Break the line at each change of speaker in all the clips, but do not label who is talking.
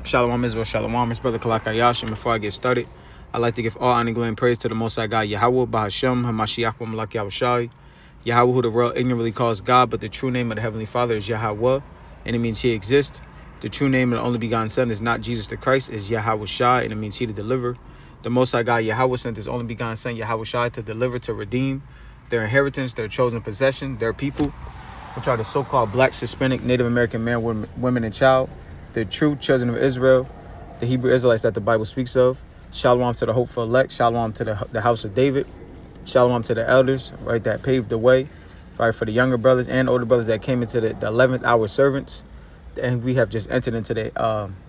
Shalom Israel, Shalom. It's Brother Kalak Ayash. And before I get started, I'd like to give all honor, glory, and praise to the Most High God, Yahweh, Bahashem, HaMashiach, Malak Yahushai. Yahweh, who the world ignorantly calls God, but the true name of the Heavenly Father is Yahweh, and it means He exists. The true name of the only begotten Son is not Jesus the Christ, is Yahweh Shai, and it means He to deliver. The Most High God, Yahweh, sent His only begotten Son, Yahweh Shai, to deliver, to redeem their inheritance, their chosen possession, their people, which are the so-called Black, Hispanic, Native American man, women, and child, the true children of Israel, the Hebrew Israelites that the Bible speaks of. Shalom to the hopeful elect. Shalom to the house of David. Shalom to the elders, right, that paved the way, right, for the younger brothers and older brothers that came into the 11th hour servants, and we have just entered into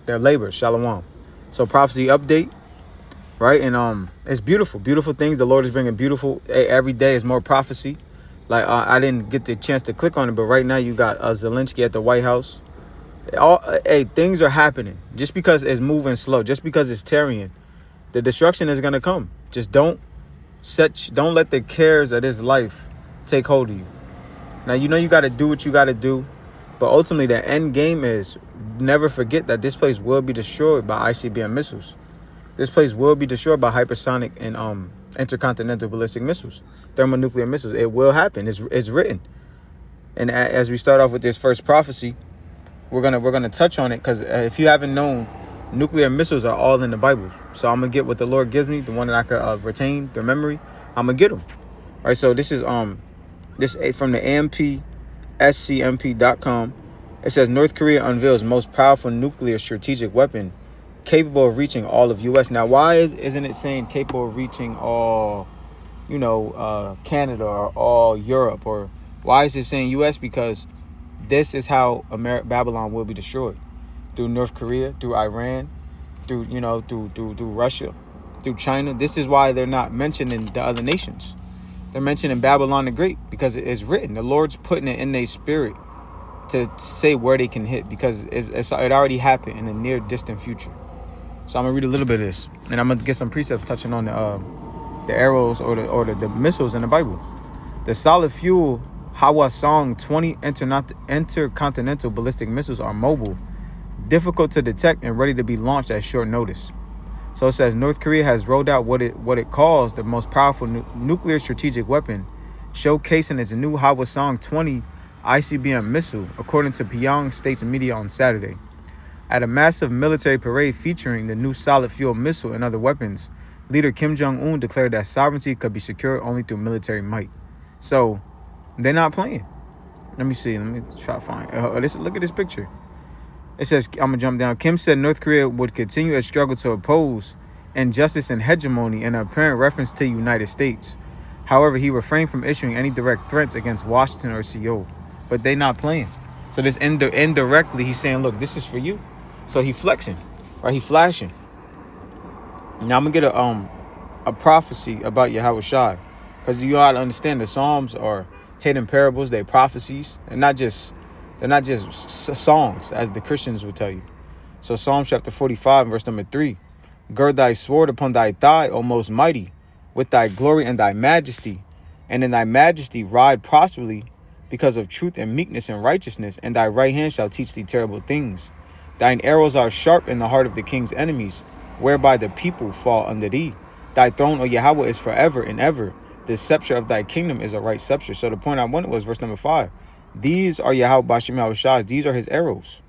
their labor. Shalom. So prophecy update, right, and it's beautiful, beautiful things. The Lord is bringing beautiful. Every day is more prophecy. Like I didn't get the chance to click on it, but right now you got Zelensky at the White House. Things are happening. Just because it's moving slow, just because it's tarrying, the destruction is gonna come. Just don't let the cares of this life take hold of you. Now you know you got to do what you got to do, but ultimately the end game is never forget that this place will be destroyed by ICBM missiles. This place will be destroyed by hypersonic and intercontinental ballistic missiles, thermonuclear missiles. It will happen. It's written. And as we start off with this first prophecy, we're gonna touch on it because if you haven't known, nuclear missiles are all in the Bible. So I'm gonna get what the Lord gives me, the one that I could retain, their memory. I'm gonna get them. All right. So this is this from the AMP-SCMP.com. It says North Korea unveils most powerful nuclear strategic weapon capable of reaching all of U.S. Now, why isn't it saying capable of reaching all, Canada or all Europe, or why is it saying U.S.? Because this is how Babylon will be destroyed, through North Korea, through Iran, through Russia, through China. This is why they're not mentioned in the other nations. They're mentioned in Babylon the Great because it's written. The Lord's putting it in their spirit to say where they can hit, because it already happened in the near distant future. So I'm gonna read a little bit of this, and I'm gonna get some precepts touching on the arrows or the missiles in the Bible. The solid fuel Hwasong 20 intercontinental ballistic missiles are mobile, difficult to detect, and ready to be launched at short notice. So it says North Korea has rolled out what it calls the most powerful nuclear strategic weapon, showcasing its new Hwasong 20 ICBM missile, according to Pyongyang State's media on Saturday. At a massive military parade featuring the new solid fuel missile and other weapons, leader Kim Jong-un declared that sovereignty could be secured only through military might. So they're not playing. Let me see. Let me try to find. Look at this picture. It says, I'm going to jump down. Kim said North Korea would continue its struggle to oppose injustice and hegemony, in an apparent reference to the United States. However, he refrained from issuing any direct threats against Washington or Seoul. But they're not playing. So this indirectly, he's saying, look, this is for you. So he flexing, right? He flashing. Now I'm going to get a prophecy about Yahweh Shai. Because you got to understand, the Psalms are hidden parables. They're prophecies. They're not just songs, as the Christians will tell you. So Psalm chapter 45, verse number 3. Gird thy sword upon thy thigh, O most mighty, with thy glory and thy majesty. And in thy majesty ride prosperously, because of truth and meekness and righteousness. And thy right hand shall teach thee terrible things. Thine arrows are sharp in the heart of the king's enemies, whereby the people fall under thee. Thy throne, O Yahweh, is forever and ever. The scepter of thy kingdom is a right scepter. So the point I wanted was verse number 5. These are Yahweh Bashem Yahweh Shai. These are his arrows.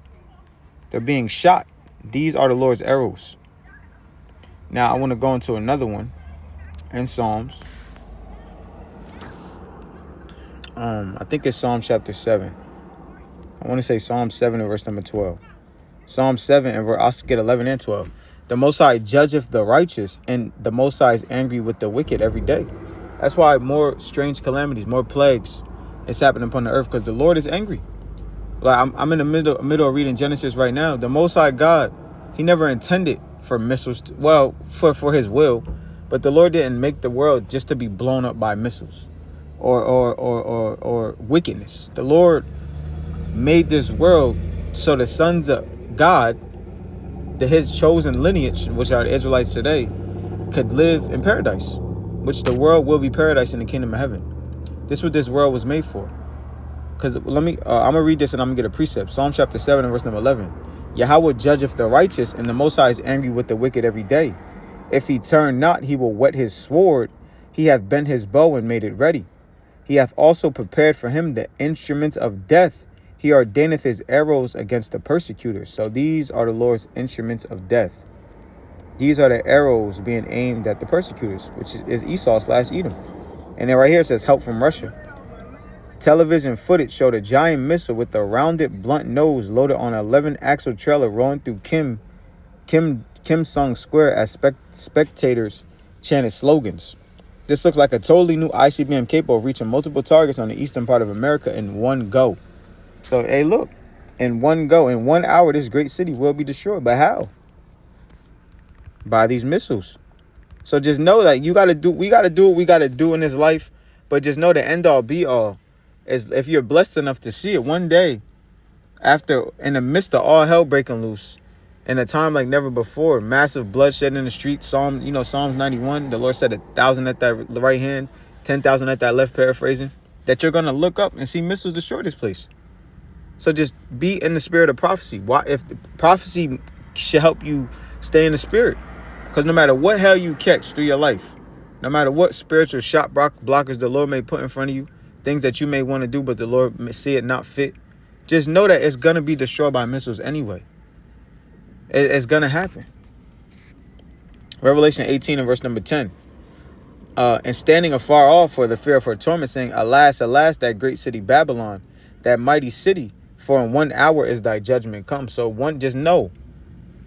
They're being shot. These are the Lord's arrows. Now I want to go into another one in Psalms. I think it's Psalm chapter 7. I want to say Psalm 7 and verse number 12. Psalm 7 and I'll get 11 and 12. The Most High judgeth the righteous, and the Most High is angry with the wicked every day. That's why more strange calamities, more plagues is happening upon the earth, because the Lord is angry. Like I'm in the middle of reading Genesis right now. The Most High God, he never intended for missiles, for his will, but the Lord didn't make the world just to be blown up by missiles or wickedness. The Lord made this world so the sons of God, his chosen lineage, which are the Israelites today, could live in paradise, which the world will be paradise in the kingdom of heaven. This is what this world was made for. Because I'm going to read this and I'm going to get a precept. Psalm chapter 7 and verse number 11. Yahweh judgeth the righteous, and the Most High is angry with the wicked every day. If he turn not, he will whet his sword. He hath bent his bow and made it ready. He hath also prepared for him the instruments of death. He ordaineth his arrows against the persecutors. So these are the Lord's instruments of death. These are the arrows being aimed at the persecutors, which is Esau/Edom. And then right here it says help from Russia. Television footage showed a giant missile with a rounded blunt nose loaded on an 11-axle trailer rolling through Kim Sung Square as spectators chanted slogans. This looks like a totally new ICBM capable of reaching multiple targets on the eastern part of America in one go. So, hey, look, in one go, in 1 hour, this great city will be destroyed. But how? By these missiles. So just know that we got to do what we got to do in this life. But just know the end all be all is if you're blessed enough to see it one day, after in the midst of all hell breaking loose, in a time like never before, massive bloodshed in the streets. Psalms 91, the Lord said 1,000 at that right hand, 10,000 at that left, paraphrasing, that you're going to look up and see missiles destroy this place. So just be in the spirit of prophecy. Why? If the prophecy should help you stay in the spirit. Because no matter what hell you catch through your life, no matter what spiritual shot blockers the Lord may put in front of you, things that you may want to do, but the Lord may see it not fit, just know that it's going to be destroyed by missiles anyway. It's going to happen. Revelation 18 and verse number 10. And standing afar off for the fear of her torment, saying, Alas, alas, that great city Babylon, that mighty city, for in 1 hour is thy judgment come. So just know,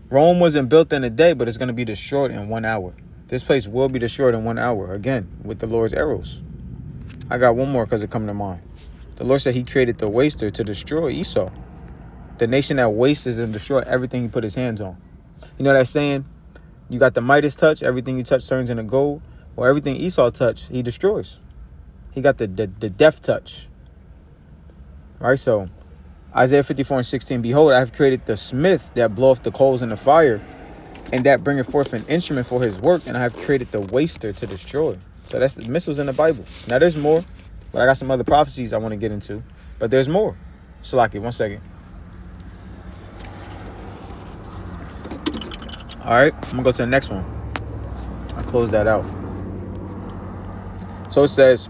Rome wasn't built in a day, but it's going to be destroyed in 1 hour. This place will be destroyed in 1 hour, again, with the Lord's arrows. I got one more because it come to mind. The Lord said he created the waster to destroy Esau. The nation that wastes and destroys everything he put his hands on. You know that saying, you got the Midas touch, everything you touch turns into gold. Well, everything Esau touched, he destroys. He got the death touch. Right, so Isaiah 54 and 16, behold, I have created the smith that bloweth the coals in the fire, and that bringeth forth an instrument for his work, and I have created the waster to destroy. So that's the missiles in the Bible. Now there's more, but I got some other prophecies I want to get into. But there's more. Salaki, 1 second. All right, I'm going to go to the next one. I'll close that out. So it says,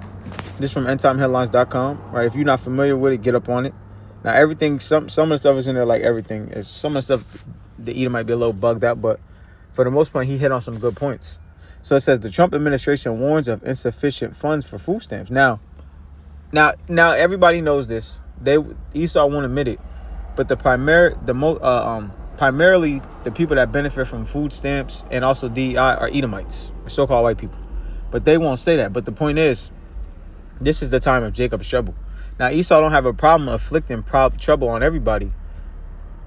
this from endtimeheadlines.com. Right, if you're not familiar with it, get up on it. Now, everything, some of the stuff is in there like everything. Some of the stuff, the eater might be a little bugged out, but for the most part, he hit on some good points. So it says, the Trump administration warns of insufficient funds for food stamps. Now everybody knows this. Esau won't admit it, but primarily the people that benefit from food stamps and also DEI are Edomites, or so-called white people. But they won't say that. But the point is, this is the time of Jacob's trouble. Now, Esau don't have a problem afflicting trouble on everybody.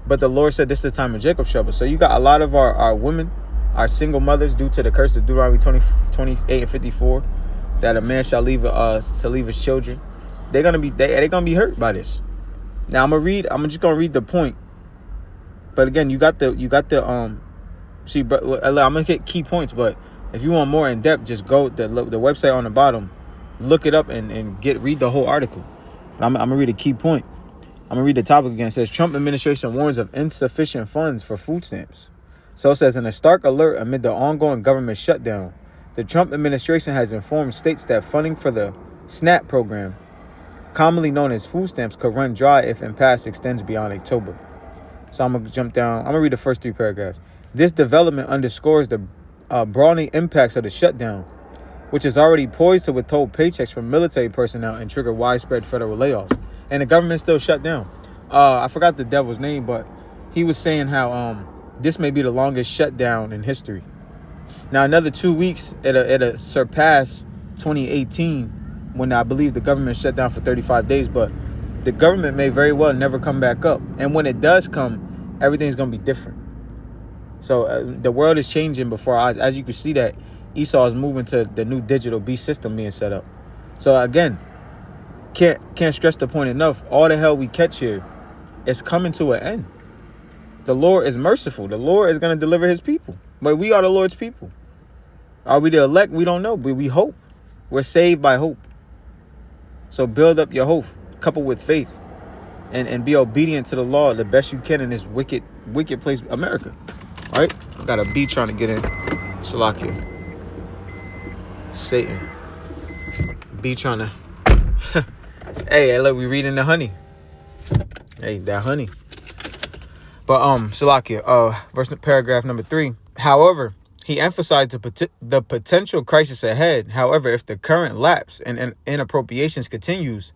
But the Lord said this is the time of Jacob's trouble. So you got a lot of our women, our single mothers, due to the curse of Deuteronomy 28 and 54, that a man shall leave his children. They're gonna be hurt by this. Now I'm just gonna read the point. But again, you got the see, but I'm gonna hit key points. But if you want more in depth, just go the website on the bottom, look it up and read the whole article. I'm gonna read a key point. I'm gonna read the topic again. It says Trump administration warns of insufficient funds for food stamps. So it says, in a stark alert amid the ongoing government shutdown, the Trump administration has informed states that funding for the SNAP program, commonly known as food stamps, could run dry if impasse extends beyond October. So I'm gonna jump down. I'm gonna read the first 3 paragraphs. This development underscores the broadening impacts of the shutdown, which is already poised to withhold paychecks from military personnel and trigger widespread federal layoffs. And the government still shut down. I forgot the devil's name, but he was saying how this may be the longest shutdown in history. Now, another 2 weeks, it'll surpass 2018, when I believe the government shut down for 35 days. But the government may very well never come back up. And when it does come, everything's going to be different. So the world is changing before our eyes. As you can see that Esau is moving to the new digital beast system being set up. So again, can't stress the point enough. All the hell we catch here is coming to an end. The Lord is merciful. The Lord is going to deliver his people. But we are the Lord's people. Are we the elect? We don't know. But we hope. We're saved by hope. So build up your hope, coupled with faith. and be obedient to the law the best you can in this wicked place, America. All right? Got a bee trying to get in. Salakia. Satan. Bee trying to... Hey, look, we reading the honey. Hey, that honey. But, Salakia, paragraph number 3. However, he emphasized the potential crisis ahead. However, if the current lapse and inappropriations continues,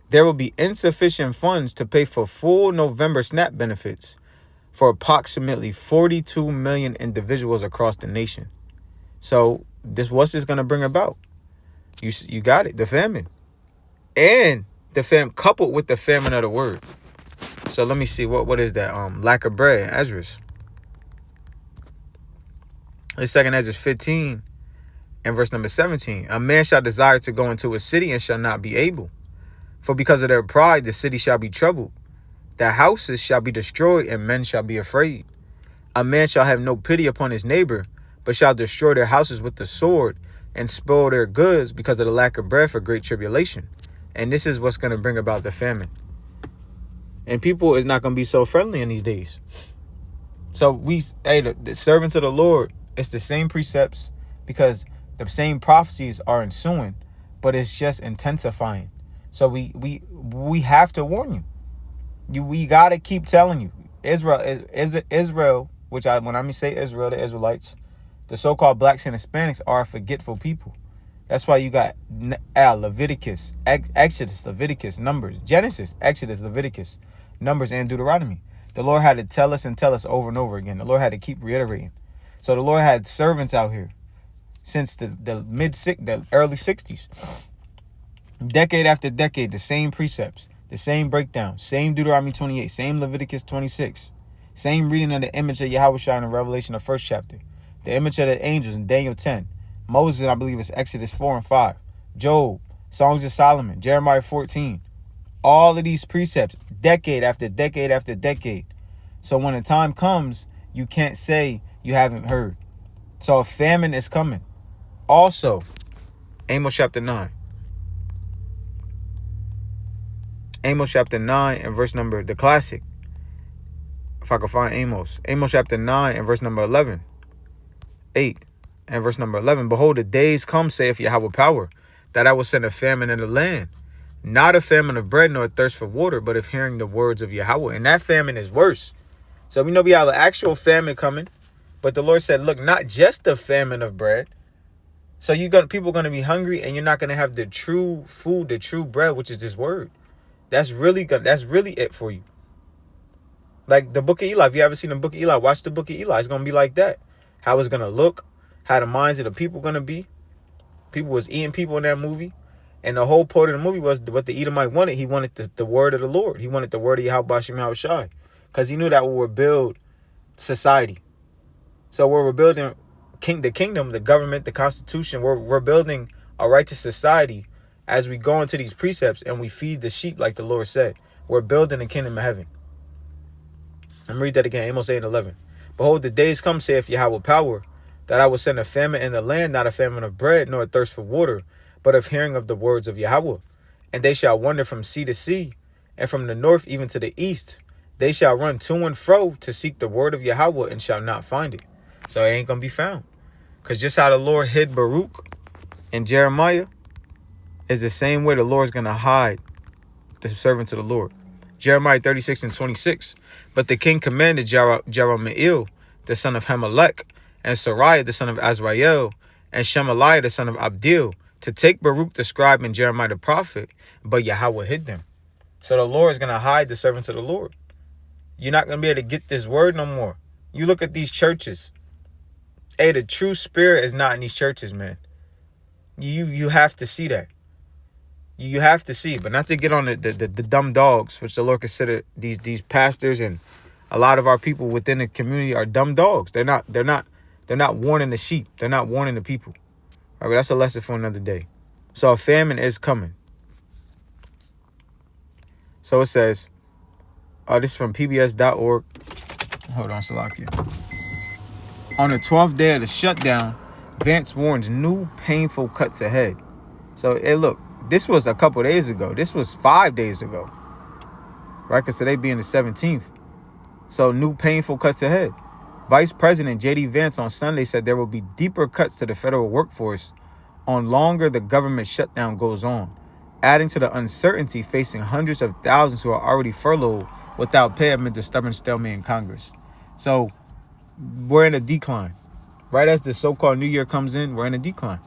there will be insufficient funds to pay for full November SNAP benefits for approximately 42 million individuals across the nation. So what's this going to bring about? You got it, the famine. And the famine coupled with the famine of the word. So let me see, what is that? Lack of bread, Ezra's. The second Ezra 15 and verse number 17. A man shall desire to go into a city and shall not be able. For because of their pride, the city shall be troubled. Their houses shall be destroyed, and men shall be afraid. A man shall have no pity upon his neighbor, but shall destroy their houses with the sword, and spoil their goods because of the lack of bread for great tribulation. And this is what's going to bring about the famine. And people is not going to be so friendly in these days. So the servants of the Lord, it's the same precepts, because the same prophecies are ensuing, but it's just intensifying. So we have to warn you. We got to keep telling you. Israel, which when I say Israel, the Israelites, the so-called blacks and Hispanics are a forgetful people. That's why you got Leviticus, Exodus, Leviticus, Numbers, Genesis, Exodus, Leviticus, Numbers, and Deuteronomy. The Lord had to tell us over and over again. The Lord had to keep reiterating. So the Lord had servants out here since the early 60s. Decade after decade, the same precepts, the same breakdown, same Deuteronomy 28, same Leviticus 26, same reading of the image of Yahushua in Revelation, the 1st chapter, the image of the angels in Daniel 10, Moses, I believe it's Exodus 4 and 5, Job, Songs of Solomon, Jeremiah 14, all of these precepts, decade after decade after decade. So when the time comes, you can't say you haven't heard. So a famine is coming. Also, Amos chapter 9. Amos chapter 9 and verse number, the classic. If I can find Amos. Amos chapter 9 and verse number 11. 8 and verse number 11. Behold, the days come, saith Yahweh power, that I will send a famine in the land. Not a famine of bread nor a thirst for water, but of hearing the words of Yahweh. And that famine is worse. So we know we have an actual famine coming. But the Lord said, look, not just the famine of bread. So people are going to be hungry, and you're not going to have the true food, the true bread, which is this word. That's really it for you. Like the book of Eli. If you haven't seen the book of Eli, watch the book of Eli. It's going to be like that. How it's going to look, how the minds of the people going to be. People was eating people in that movie. And the whole part of the movie was what the Edomite wanted. He wanted the word of the Lord. He wanted the word of Yahweh Shem Yahushai. Because he knew that would rebuild society. So we're rebuilding the kingdom, the government, the constitution. We're building a righteous society as we go into these precepts and we feed the sheep like the Lord said. We're building the kingdom of heaven. Let me read that again. Amos 8 and 11. Behold, the days come, saith Yahweh power, that I will send a famine in the land, not a famine of bread, nor a thirst for water, but of hearing of the words of Yahweh. And they shall wander from sea to sea, and from the north even to the east. They shall run to and fro to seek the word of Yahweh, and shall not find it. So it ain't going to be found. Because just how the Lord hid Baruch and Jeremiah is the same way the Lord's going to hide the servants of the Lord. Jeremiah 36 and 26. But the king commanded Jerahmeel, the son of Hamelech, and Sariah, the son of Azrael, and Shemaliah, the son of Abdil, to take Baruch the scribe and Jeremiah the prophet, but Yahweh hid them. So the Lord is going to hide the servants of the Lord. You're not going to be able to get this word no more. You look at these churches. Hey, the true spirit is not in these churches, man. You have to see that. You have to see, but not to get on the dumb dogs, which the Lord consider these pastors and a lot of our people within the community are dumb dogs. They're not warning the sheep. They're not warning the people. All right, that's a lesson for another day. So a famine is coming. So it says, this is from pbs.org. Hold on, Salakia. On the 12th day of the shutdown, Vance warns new painful cuts ahead. So, look, this was a couple days ago. This was 5 days ago. right? Because today being the 17th. So new painful cuts ahead. Vice President J.D. Vance on Sunday said there will be deeper cuts to the federal workforce on longer the government shutdown goes on, adding to the uncertainty facing hundreds of thousands who are already furloughed without pay amid the stubborn stalemate in Congress. So we're in a decline. Right as the so-called New Year comes in, we're in a decline.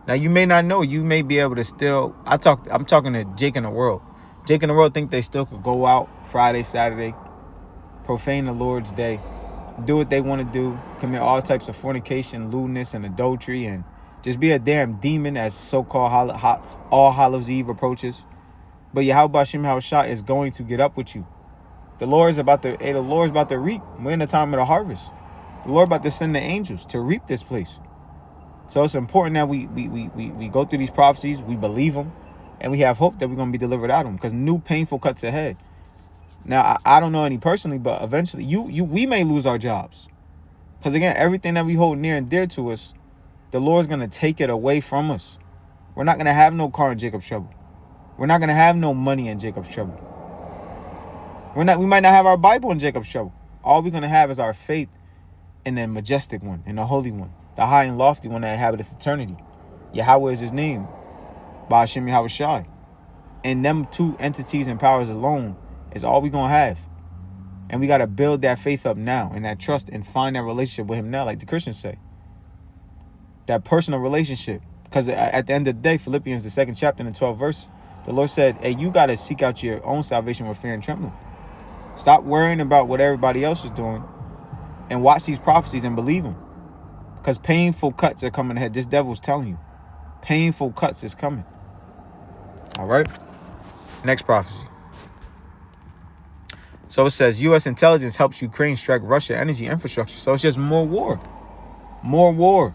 Now, you may not know. You may be able to still... I'm talking to Jake in the world. Jake in the world think they still could go out Friday, Saturday, profane the Lord's day, do what they want to do, commit all types of fornication, lewdness, and adultery, and just be a damn demon as so-called All Hallows Eve approaches. But Yahweh Shem Shah is going to get up with you. The Lord's about to reap. We're in the time of the harvest. The Lord about to send the angels to reap this place. So it's important that we go through these prophecies, we believe them, and we have hope that we're going to be delivered out of them, because new painful cuts ahead. Now, I don't know any personally, but eventually we may lose our jobs. Because again, everything that we hold near and dear to us, the Lord's going to take it away from us. We're not going to have no car in Jacob's trouble. We're not going to have no money in Jacob's trouble. We might not have our Bible in Jacob's trouble. All we're going to have is our faith in the majestic one, in the holy one, the high and lofty one that inhabiteth eternity. Yahweh is his name. Ba'ashem Yahweh Shai. And them two entities and powers alone is all we're going to have. And we got to build that faith up now and that trust and find that relationship with him now, like the Christians say. That personal relationship. Because at the end of the day, Philippians, the 2nd chapter and the 12th verse, the Lord said, hey, you got to seek out your own salvation with fear and trembling. Stop worrying about what everybody else is doing and watch these prophecies and believe them. Because painful cuts are coming ahead. This devil's telling you. Painful cuts is coming. All right. Next prophecy. So it says, U.S. intelligence helps Ukraine strike Russia energy infrastructure. So it's just more war. More war.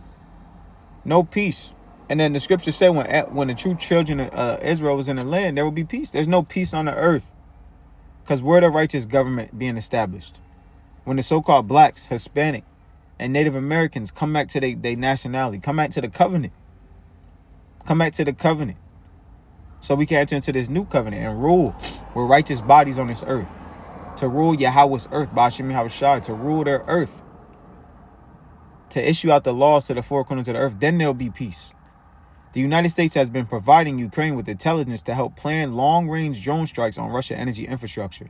No peace. And then the scriptures say when the true children of Israel was in the land, there will be peace. There's no peace on the earth. Because we're the righteous government being established. When the so-called blacks, Hispanic, and Native Americans come back to their nationality, come back to the covenant. Come back to the covenant. So we can enter into this new covenant and rule with righteous bodies on this earth. To rule Yahweh's earth, Ba'ashem Yahweh Shai, to rule their earth. To issue out the laws to the four corners of the earth, then there'll be peace. The United States has been providing Ukraine with intelligence to help plan long-range drone strikes on Russian energy infrastructure,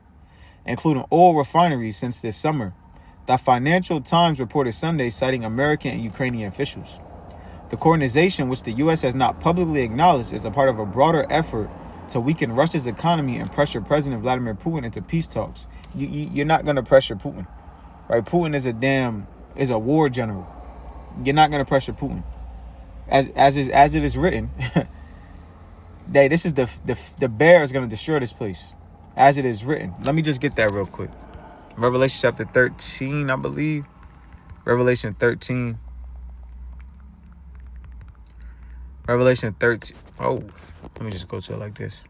including oil refineries since this summer. The Financial Times reported Sunday, citing American and Ukrainian officials. The coordination, which the U.S. has not publicly acknowledged, is a part of a broader effort to weaken Russia's economy and pressure President Vladimir Putin into peace talks. You're not going to pressure Putin, right? Putin is a war general. You're not going to pressure Putin. As it is written, that this is the bear is going to destroy this place. As it is written. Let me just get that real quick. Revelation chapter 13, I believe. Revelation 13. Revelation 13. Oh, let me just go to it like this.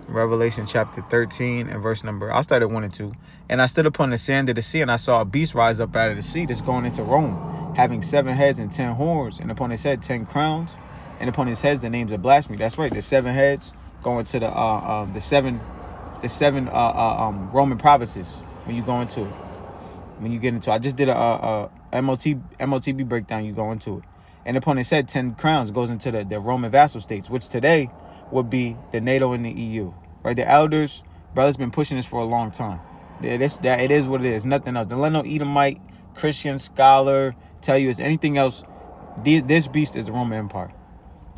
Revelation chapter 13 and verse number, I'll start at 1 and 2. And I stood upon the sand of the sea, and I saw a beast rise up out of the sea that's going into Rome, having 7 heads and 10 horns, and upon his head 10 crowns, and upon his heads the names of blasphemy. That's right, the 7 heads going to the seven Roman provinces when you go into it. When you get into it. I just did a MOTB breakdown, you go into it. And upon his head 10 crowns goes into the Roman vassal states, which today would be the NATO and the EU. Right? The elders, brothers been pushing this for a long time. It is what it is. Nothing else. Don't let no Edomite, Christian, scholar tell you it's anything else. This beast is the Roman Empire.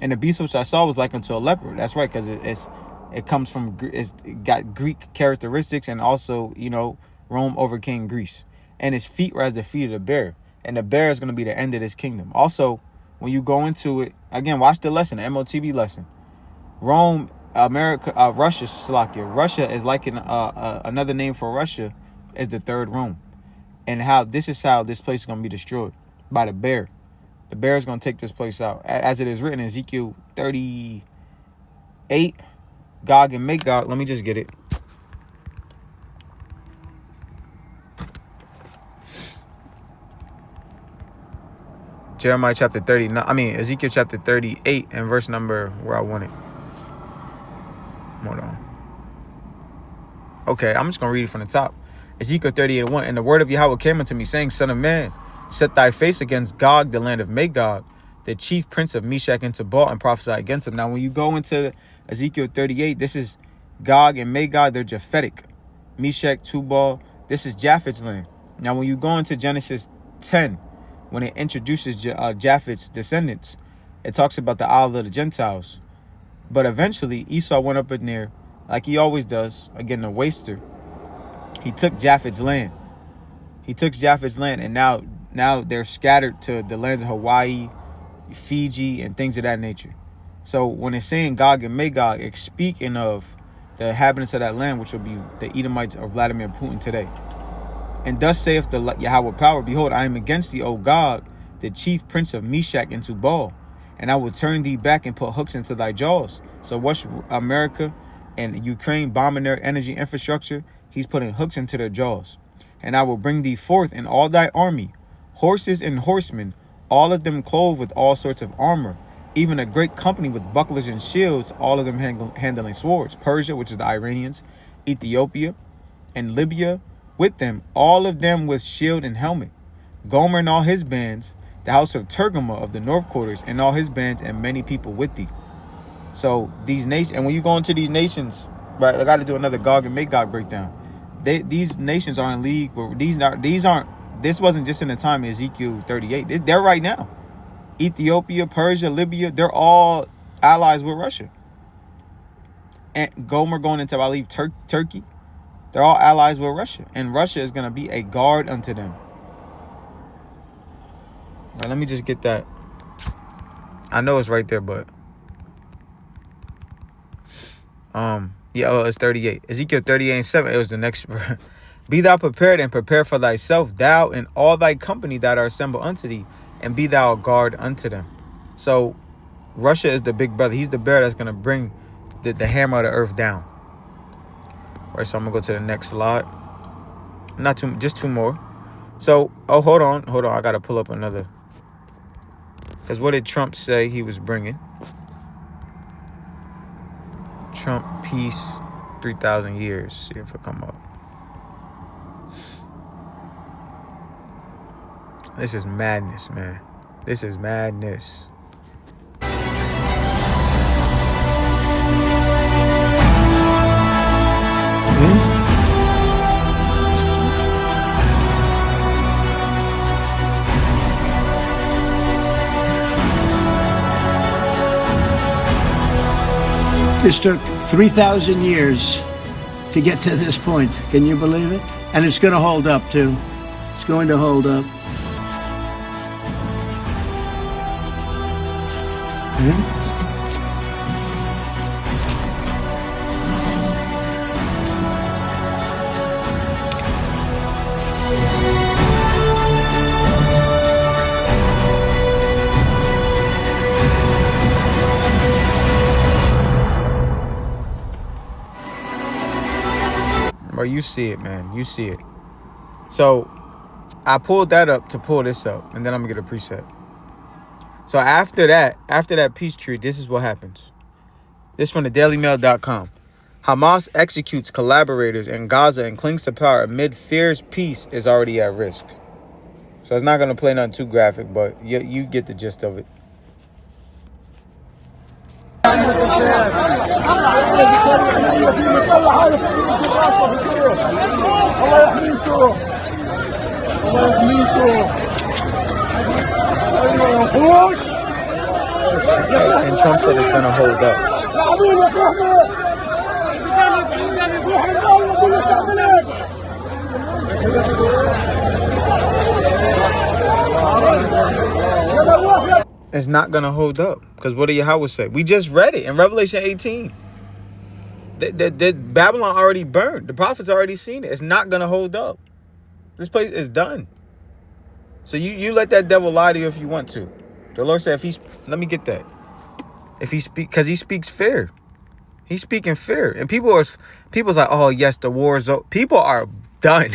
And the beast which I saw was like unto a leopard. That's right, because it comes from, it got Greek characteristics, and also, Rome overcame Greece. And his feet were as the feet of the bear. And the bear is going to be the end of this kingdom. Also, when you go into it, again, watch the lesson, the MOTB lesson. Rome, America, Russia, Slovakia. Russia is like another name for Russia is the third Rome. And this is how this place is going to be destroyed by the bear. The bear is going to take this place out. As it is written in Ezekiel 38, Gog and Magog. Let me just get it. Ezekiel chapter 38 and verse number where I want it. Okay, I'm just going to read it from the top. Ezekiel 38:1. And the word of Yahweh came unto me, saying, Son of man, set thy face against Gog, the land of Magog, the chief prince of Meshach and Tubal, and prophesy against him. Now, when you go into Ezekiel 38, this is Gog and Magog. They're Japhetic. Meshach, Tubal, this is Japheth's land. Now, when you go into Genesis 10, when it introduces Japheth's descendants, it talks about the Isle of the Gentiles. But eventually, Esau went up in there, like he always does, again, a waster. He took Japheth's land. And now they're scattered to the lands of Hawaii, Fiji, and things of that nature. So when it's saying Gog and Magog, it's speaking of the inhabitants of that land, which will be the Edomites of Vladimir Putin today. And thus saith the Yahweh power, behold, I am against thee, O Gog, the chief prince of Meshach and Tubal, and I will turn thee back and put hooks into thy jaws. So what's America and Ukraine bombing their energy infrastructure? He's putting hooks into their jaws. And I will bring thee forth in all thy army, horses and horsemen, all of them clothed with all sorts of armor, even a great company with bucklers and shields, all of them handling swords. Persia, which is the Iranians, Ethiopia, and Libya with them, all of them with shield and helmet. Gomer and all his bands, the house of Tergama of the north quarters, and all his bands, and many people with thee. So these nations, and when you go into these nations, right, I got to do another Gog and Magog breakdown. These nations are in league where this wasn't just in the time of Ezekiel 38. They're right now. Ethiopia, Persia, Libya, they're all allies with Russia. And Gomer going into, I believe, Turkey. They're all allies with Russia. And Russia is going to be a guard unto them. All right, let me just get that. I know it's right there, but it's 38. Ezekiel 38:7. It was the next. Be thou prepared and prepare for thyself, thou and all thy company that are assembled unto thee, and be thou a guard unto them. So Russia is the big brother. He's the bear that's going to bring the hammer of the earth down. All right, so I'm going to go to the next slide. Just two more. So, hold on. I got to pull up another. Because what did Trump say he was bringing? Trump peace 3,000 years. See if it come up. This is madness, man. This is madness.
This took 3,000 years to get to this point. Can you believe it? And it's going to hold up, too. It's going to hold up.
Bro, you see it, man. You see it. So I pulled that up to pull this up, and then I'm gonna get a preset. So after that peace treaty, this is what happens. This is from the dailymail.com. Hamas executes collaborators in Gaza and clings to power amid fears peace is already at risk. So it's not going to play nothing too graphic, but you get the gist of it. And Trump said it's going to hold up. It's not going to hold up. Because what did Yahweh say? We just read it in Revelation 18. Babylon already burned. The prophets already seen it. It's not going to hold up. This place is done. So you let that devil lie to you if you want to. The Lord said, let me get that. If he speak, because he speaks fear. He's speaking fear. And people's like, oh, yes, the war is over. People are done.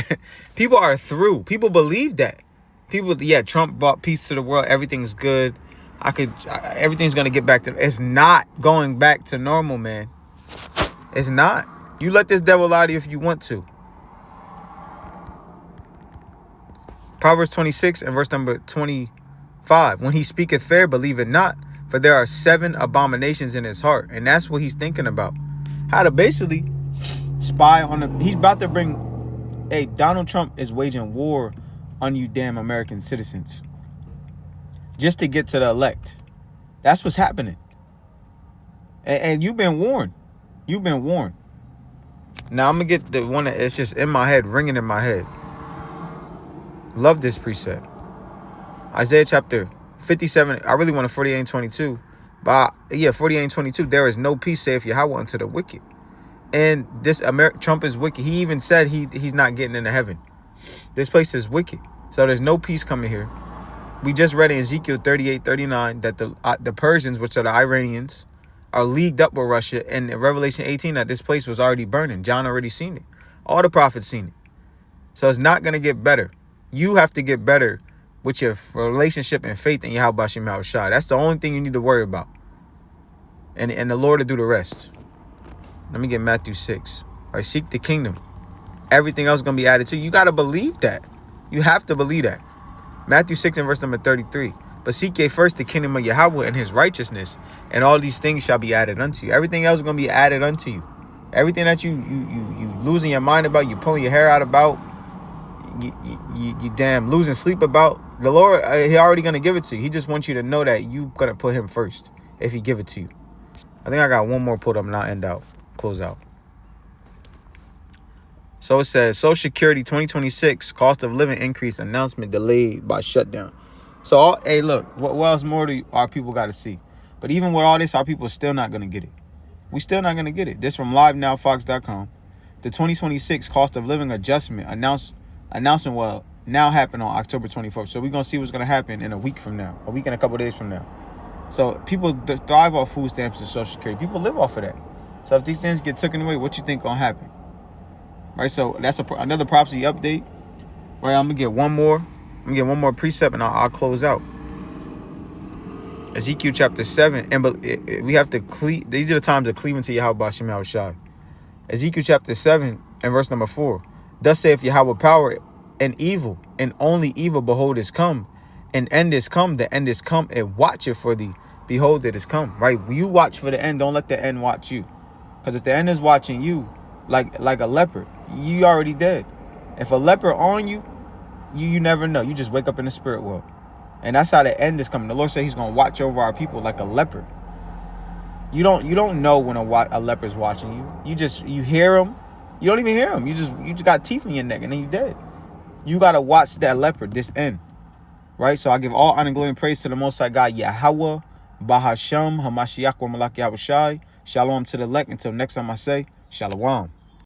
People are through. People believe that. Trump brought peace to the world. Everything's good. Everything's going to get back to, it's not going back to normal, man. It's not. You let this devil lie to you if you want to. Proverbs 26 and verse number 25. When he speaketh fair, believe it not, for there are 7 abominations in his heart. And that's what he's thinking about. How to basically spy on the... He's about to bring... Hey, Donald Trump is waging war on you damn American citizens. Just to get to the elect. That's what's happening. And you've been warned. You've been warned. Now I'm going to get the one that it's just in my head, ringing in my head. Love this precept. Isaiah chapter 57. I really want a 48 and 22. But yeah, 48 and 22. There is no peace, saith Yahweh, unto the wicked. And this Trump is wicked. He even said he's not getting into heaven. This place is wicked. So there's no peace coming here. We just read in Ezekiel 38:39 that the Persians, which are the Iranians, are leagued up with Russia. And in Revelation 18 that this place was already burning. John already seen it. All the prophets seen it. So it's not going to get better. You have to get better with your relationship and faith in Yahweh Bashim Yahushua. That's the only thing you need to worry about. And the Lord will do the rest. Let me get Matthew 6. All right, seek the kingdom. Everything else is going to be added to you. You got to believe that. You have to believe that. Matthew 6 and verse number 33. But seek ye first the kingdom of Yahweh and his righteousness, and all these things shall be added unto you. Everything else is going to be added unto you. Everything that you losing your mind about, you pulling your hair out about, you damn losing sleep about, the Lord, he already going to give it to you. He just wants you to know that you going to put him first if he give it to you. I think I got one more put up and I'll end out, close out. So it says, Social Security 2026, cost of living increase announcement delayed by shutdown. So, hey, look, what else more do our people got to see? But even with all this, our people are still not going to get it. We still not going to get it. This from LiveNowFox.com. The 2026 cost of living adjustment announcement will now happen on October 24th. So we're going to see what's going to happen in a week from now, a week and a couple of days from now. So people thrive off food stamps and Social Security. People live off of that. So if these things get taken away, what you think going to happen? Right, so that's another prophecy update. Right, I'm going to get one more. I'm going to get one more precept and I'll close out. Ezekiel chapter 7. And we have to cleave. These are the times of cleaving to Yahweh Bashim Yahushua. Ezekiel chapter 7 and verse number 4. Thus saith Yahweh power and evil, and only evil, behold, is come. And end is come, the end is come, and watch it for thee. Behold, it is come. Right? You watch for the end. Don't let the end watch you. Because if the end is watching you, like a leopard, you already dead. If a leopard on you, you never know. You just wake up in the spirit world. And that's how the end is coming. The Lord said he's going to watch over our people like a leopard. You don't know when a leopard's watching you. You hear him. You don't even hear him. You just got teeth in your neck and then you dead. You got to watch that leopard, this end. Right? So I give all honor, glory, and praise to the Most High God, Yahweh, Bahasham, Hamashiach, Malak Yahushai. Shalom to the elect. Until next time I say, Shalom.